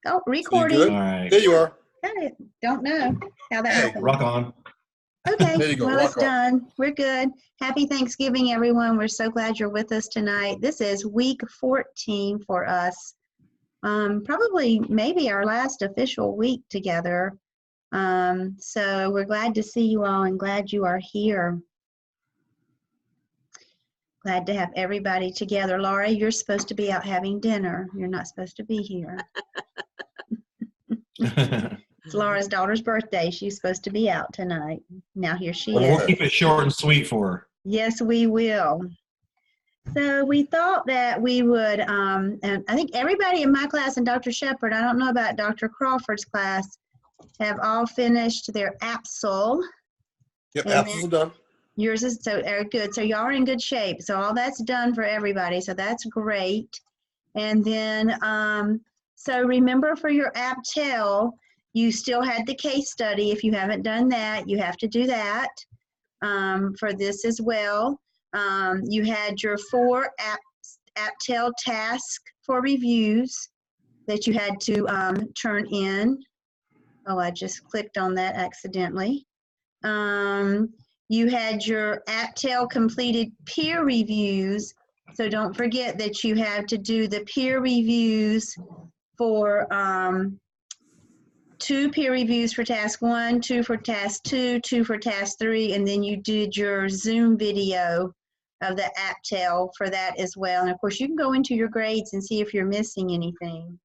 Oh, So you recording. good? All right. There you are. Okay. Don't know how that Hey, happened. Rock on. Okay, There you go. well, it's Rock on. done. We're good. Happy Thanksgiving, everyone. We're so glad you're with us tonight. This is week 14 for us. Probably maybe our last official week together. So we're glad to see you all and glad you are here. Glad to have everybody together. Laura, you're supposed to be out having dinner. You're not supposed to be here. It's Laura's daughter's birthday. She's supposed to be out tonight. Now here she Well, we'll is. keep it short and sweet for her. Yes, we will. So we thought that we would, and I think everybody in my class and Dr. Shepard, I don't know about Dr. Crawford's class, have all finished their APSL. Yep, And apples are done. Yours is so good. So y'all are in good shape. So all that's done for everybody. So that's great. And then, so remember for your APTEL, you still had the case study. If you haven't done that, you have to do that for this as well. You had your 4 APTEL tasks for reviews that you had to turn in. Oh, I just clicked on that accidentally. You had your APTEL completed peer reviews. So don't forget that you have to do the peer reviews for 2 peer reviews for task 1, 2 for task 2, 2 for task 3, and then you did your Zoom video of the APTEL for that as well. And of course, you can go into your grades and see if you're missing anything.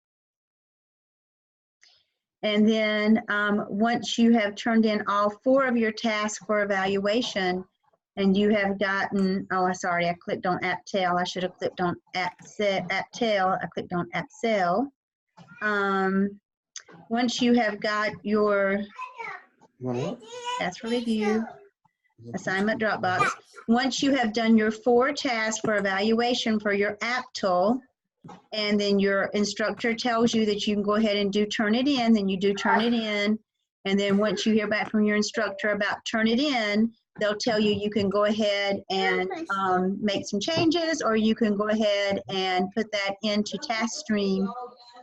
And then once you have turned in all 4 of your tasks for evaluation, and you have gotten, oh, sorry, I clicked on APTEL. I should have clicked on APTEL. I clicked on APSEL. Once you have got your task for review, assignment Dropbox, once you have done your 4 tasks for evaluation for your APTEL, and then your instructor tells you that you can go ahead and do turn it in, then you do turn it in. And then once you hear back from your instructor about turn it in, they'll tell you you can go ahead and make some changes, or you can go ahead and put that into TaskStream.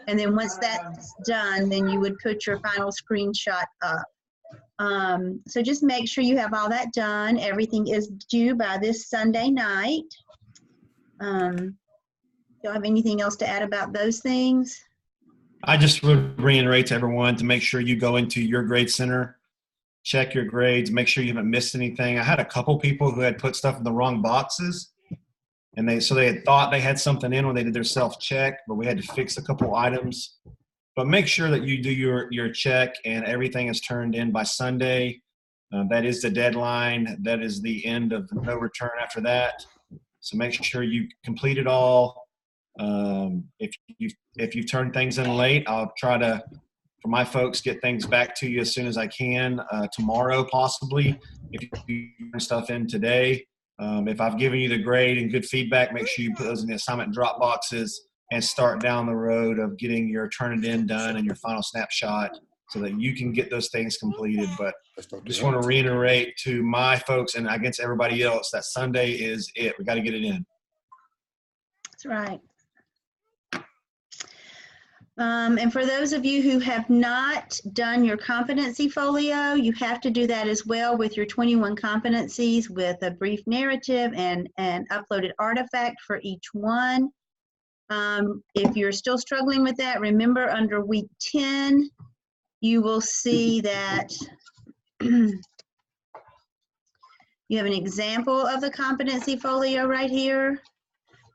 And then once that's done, then you would put your final screenshot up. So just make sure you have all that done. Everything is due by this Sunday night. Do you have anything else to add about those things? I just would reiterate to everyone to make sure you go into your grade center, check your grades, make sure you haven't missed anything. I had a couple people who had put stuff in the wrong boxes, and they had thought they had something in when they did their self-check, but we had to fix a couple items. But make sure that you do your check and everything is turned in by Sunday. That is the deadline. That is the end of no return after that. So make sure you complete it all. If you turn things in late, I'll try to, for my folks, get things back to you as soon as I can, tomorrow possibly, if you turn stuff in today. If I've given you the grade and good feedback, make sure you put those in the assignment drop boxes and start down the road of getting your turn it in done and your final snapshot so that you can get those things completed. But just want to reiterate to my folks and against everybody else that Sunday is it. We got to get it in. That's right. And for those of you who have not done your competency folio, you have to do that as well with your 21 competencies with a brief narrative and an uploaded artifact for each one. If you're still struggling with that, remember under week 10, you will see that you have an example of the competency folio right here.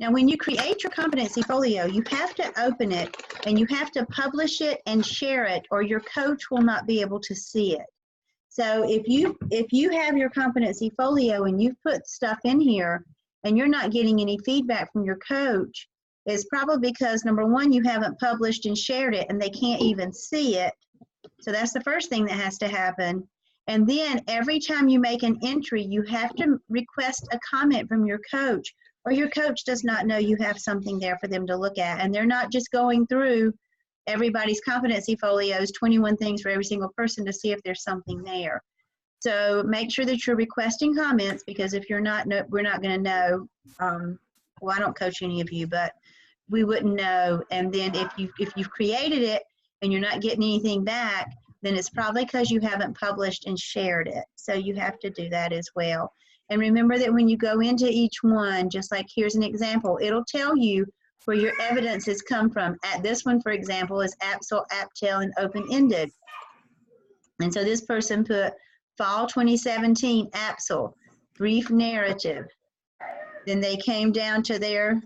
Now, when you create your competency folio, you have to open it and you have to publish it and share it, or your coach will not be able to see it. So if you have your competency folio and you've put stuff in here and you're not getting any feedback from your coach, it's probably because, number one, you haven't published and shared it and they can't even see it. So that's the first thing that has to happen. And then every time you make an entry, you have to request a comment from your coach, or your coach does not know you have something there for them to look at. And they're not just going through everybody's competency folios, 21 things for every single person to see if there's something there. So make sure that you're requesting comments, because if you're not, we're not going to know. Well, I don't coach any of you, but we wouldn't know. And then if you've created it, and you're not getting anything back, then it's probably because you haven't published and shared it. So you have to do that as well. And remember that when you go into each one, just like here's an example, it'll tell you where your evidence has come from. At this one, for example, is APSL, APTEL, and open-ended. And so this person put fall 2017 APSL, brief narrative. Then they came down to their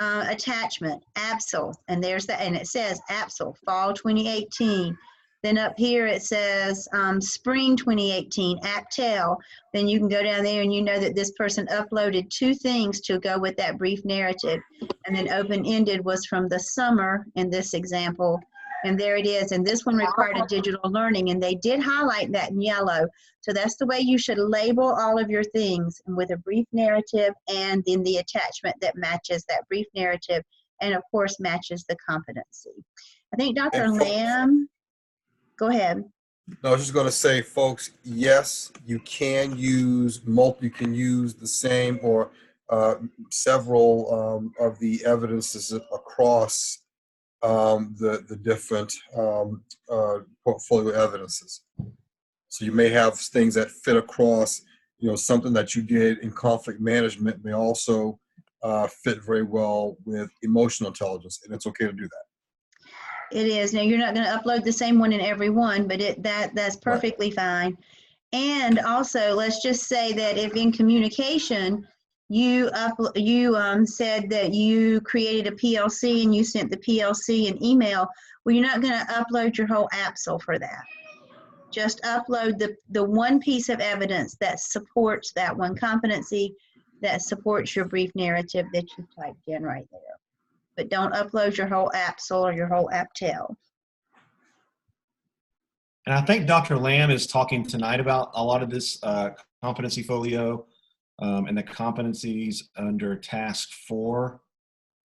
attachment, APSL, and there's that, and it says APSL, fall 2018. Then up here it says spring 2018, APTEL. Then you can go down there and you know that this person uploaded 2 things to go with that brief narrative. And then open-ended was from the summer in this example. And there it is. And this one required a digital learning, and they did highlight that in yellow. So that's the way you should label all of your things, with a brief narrative and then the attachment that matches that brief narrative and of course matches the competency. I think Dr. Lamb, go ahead. No, I was just going to say, folks, yes, you can use you can use the same or several of the evidences across the different portfolio evidences. So you may have things that fit across, something that you did in conflict management may also fit very well with emotional intelligence, and it's okay to do that. It is. Now you're not going to upload the same one in every one, but that's perfectly fine. And also, let's just say that if in communication you said that you created a PLC and you sent the PLC an email, well, you're not going to upload your whole APSL for that. Just upload the one piece of evidence that supports that one competency, that supports your brief narrative that you typed in right there. But don't upload your whole APSL or your whole APTEL. And I think Dr. Lamb is talking tonight about a lot of this competency folio and the competencies under task 4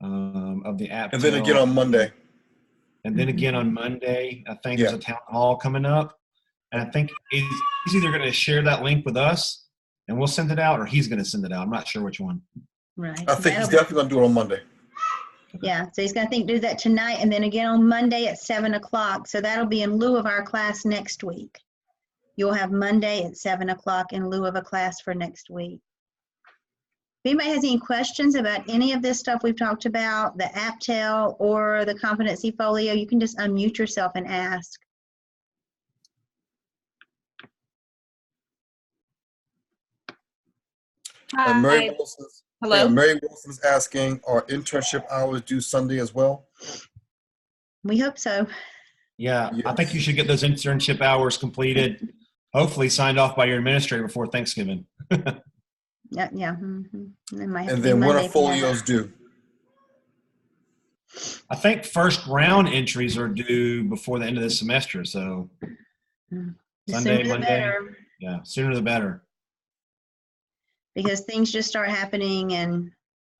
of the app. And then again on Monday. And then again on Monday, I think there's a town hall coming up. And I think he's either going to share that link with us and we'll send it out, or he's going to send it out. I'm not sure which one. Right. I think he's definitely going to do it on Monday. Yeah, so he's going to do that tonight and then again on Monday at 7 o'clock. So that'll be in lieu of our class next week. You'll have Monday at 7 o'clock in lieu of a class for next week. If anybody has any questions about any of this stuff we've talked about, the APTEL or the competency folio, you can just unmute yourself and ask. Hi. Mary Wilson's, Hello. Yeah, Mary Wilson's asking, are internship hours due Sunday as well? We hope so. Yeah, Yes. I think you should get those internship hours completed, hopefully signed off by your administrator before Thanksgiving. Yeah. Mm-hmm. And then when are folios due? I think first round entries are due before the end of the semester. So Sunday, Monday. Yeah, sooner the better. Because things just start happening and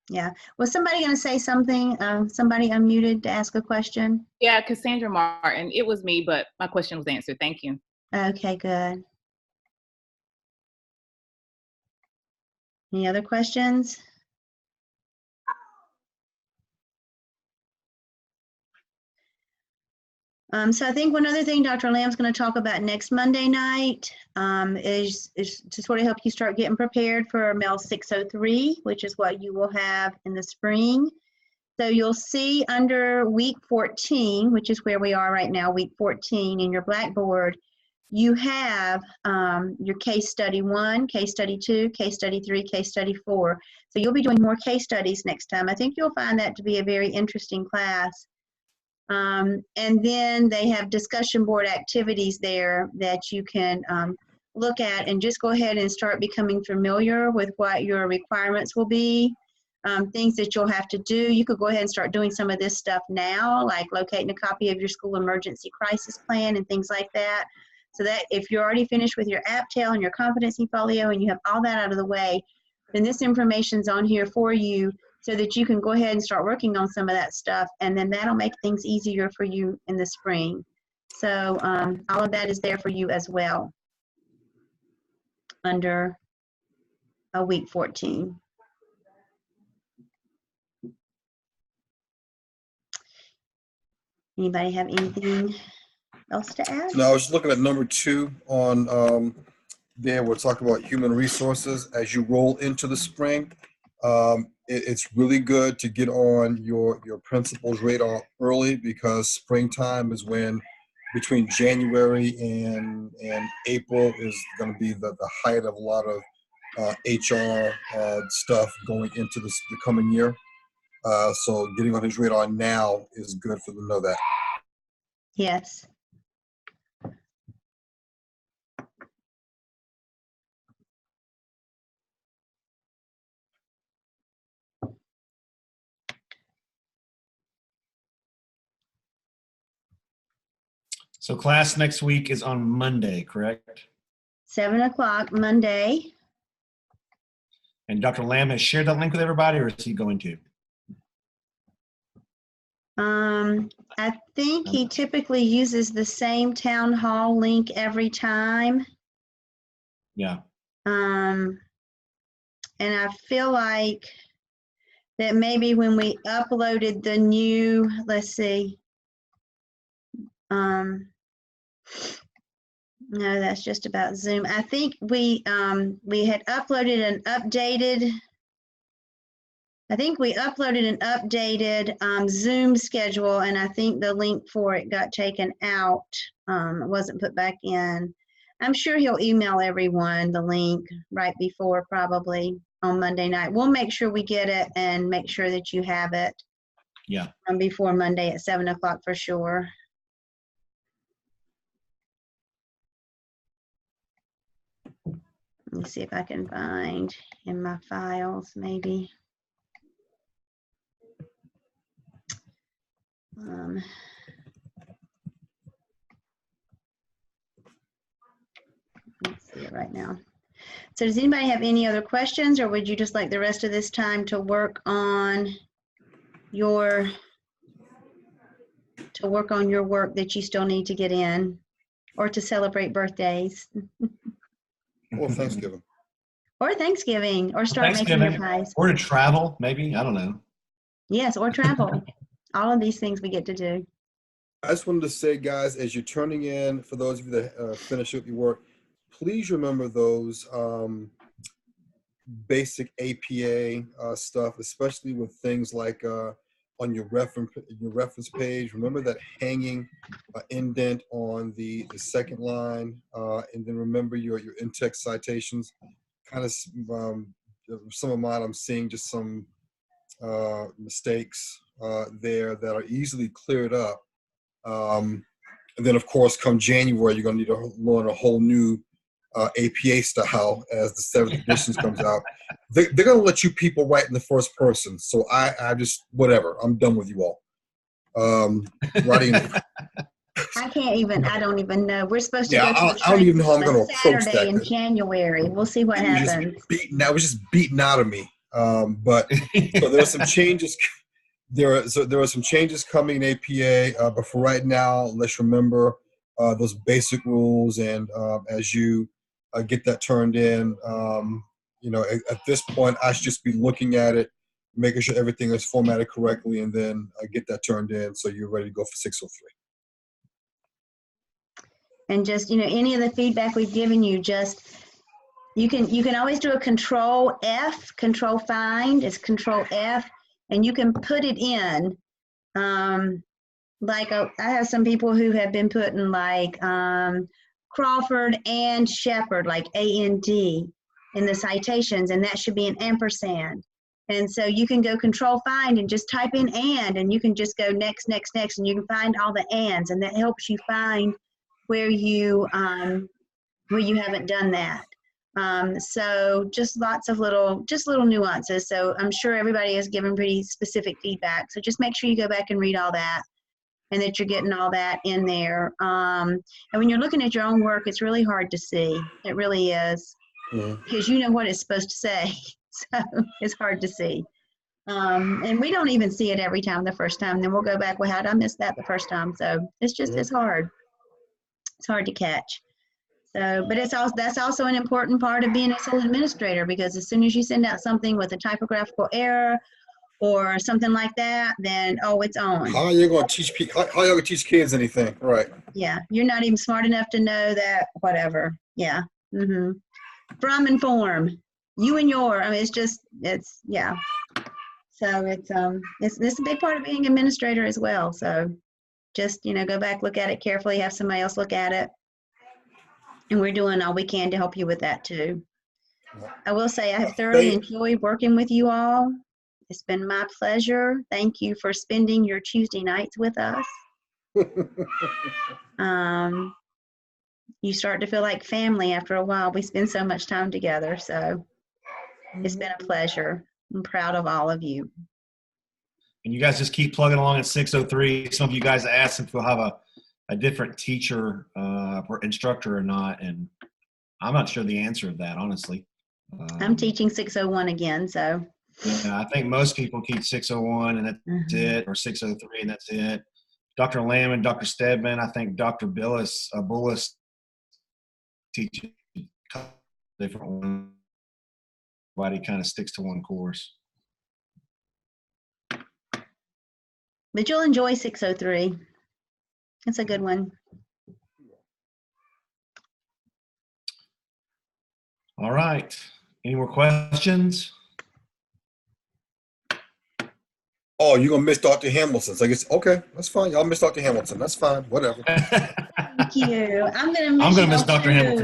yeah. Was somebody going to say something? Somebody unmuted to ask a question? Yeah, Cassandra Martin. It was me, but my question was answered. Thank you. Okay, good. Any other questions? So I think one other thing Dr. Lamb's going to talk about next Monday night is to sort of help you start getting prepared for MELS 603, which is what you will have in the spring. So you'll see under week 14, which is where we are right now, week 14 in your Blackboard, you have your case study 1, case study 2, case study 3, case study 4. So you'll be doing more case studies next time. I think you'll find that to be a very interesting class. And then they have discussion board activities there that you can look at and just go ahead and start becoming familiar with what your requirements will be, things that you'll have to do. You could go ahead and start doing some of this stuff now, like locating a copy of your school emergency crisis plan and things like that. So that if you're already finished with your APTEL and your competency folio and you have all that out of the way, then this information's on here for you so that you can go ahead and start working on some of that stuff, and then that'll make things easier for you in the spring. So all of that is there for you as well under week 14. Anybody have anything else to add? No, I was looking at number 2 on there. We're talking about human resources as you roll into the spring. It's really good to get on your principal's radar early, because springtime is when, between January and April, is going to be the height of a lot of HR stuff going into the coming year. So getting on his radar now is good for them to know that. Yes. So class next week is on Monday, correct? 7 o'clock Monday. And Dr. Lamb has shared that link with everybody, or is he going to? I think he typically uses the same town hall link every time. Yeah. And I feel like that maybe when we uploaded the new, let's see. No, that's just about Zoom. I think we had uploaded an updated, Zoom schedule, and I think the link for it got taken out. It wasn't put back in. I'm sure he'll email everyone the link right before, probably on Monday night. We'll make sure we get it and make sure that you have it. Yeah. Before Monday at 7 o'clock for sure. Let me see if I can find in my files, maybe. Let's see it right now. So does anybody have any other questions, or would you just like the rest of this time to work on your work that you still need to get in, or to celebrate birthdays? Or Thanksgiving. Or Thanksgiving, or start making your pies. Or to travel, maybe, I don't know. Yes, or travel. All of these things we get to do. I just wanted to say, guys, as you're turning in, for those of you that finish up your work, please remember those basic APA stuff, especially with things like on your reference page. Remember that hanging indent on the second line, and then remember your in-text citations. Kind of some of mine, I'm seeing just some mistakes there that are easily cleared up. And then, of course, come January, you're going to need to learn a whole new APA style as the 7th edition comes out. They're going to let you people write in the first person. So I just, whatever, I'm done with you all. Writing. I don't even know. We're supposed to go to I don't even know how I'm going to approach Saturday that. in January. We'll see what happens. It was just beaten out of me. But so there are some changes. There are some changes coming in APA, but for right now, let's remember those basic rules. And as you get that turned in, at this point, I should just be looking at it, making sure everything is formatted correctly, and then get that turned in so you're ready to go for 603. And just, any of the feedback we've given you, just you can always do a control F, control find, it's control F, and you can put it in. I have some people who have been putting like Crawford and Shepherd, like AND in the citations, and that should be an ampersand. And so you can go control find and just type in and you can just go next, next, next, and you can find all the ands, and that helps you find where you haven't done that. So just lots of little nuances. So I'm sure everybody has given pretty specific feedback. So just make sure you go back and read all that, and that you're getting all that in there. And when you're looking at your own work, it's really hard to see. It really is, because you know what it's supposed to say. So it's hard to see. And we don't even see it every time the first time. Then we'll go back, well, how did I miss that the first time? So it's just, it's hard. It's hard to catch. So, but that's also an important part of being a school administrator, because as soon as you send out something with a typographical error or something like that, then, oh, it's on. How are you going to teach people? How you going to teach kids anything? Right. Yeah, you're not even smart enough to know that, whatever. Yeah. From and form. You and your, I mean, it's, yeah. So it's a big part of being an administrator as well. So just, go back, look at it carefully, have somebody else look at it. And we're doing all we can to help you with that too. I will say I have thoroughly enjoyed working with you all. It's been my pleasure. Thank you for spending your Tuesday nights with us. You start to feel like family after a while. We spend so much time together. So it's been a pleasure. I'm proud of all of you. And you guys just keep plugging along at 603. Some of you guys asked if we'll have a different teacher or instructor or not. And I'm not sure the answer of that, honestly. I'm teaching 601 again, so. Yeah, I think most people teach 601 and that's it, or 603 and that's it. Dr. Lamb and Dr. Stedman, I think Dr. Bullis teaches a couple different ones. Everybody kind of sticks to one course. But you'll enjoy 603. It's a good one. All right. Any more questions? Oh, you're going to miss Dr. Hamilton. So I guess, okay, that's fine. Y'all miss Dr. Hamilton. That's fine. Whatever. Thank you. I'm going to miss Dr. Hamilton.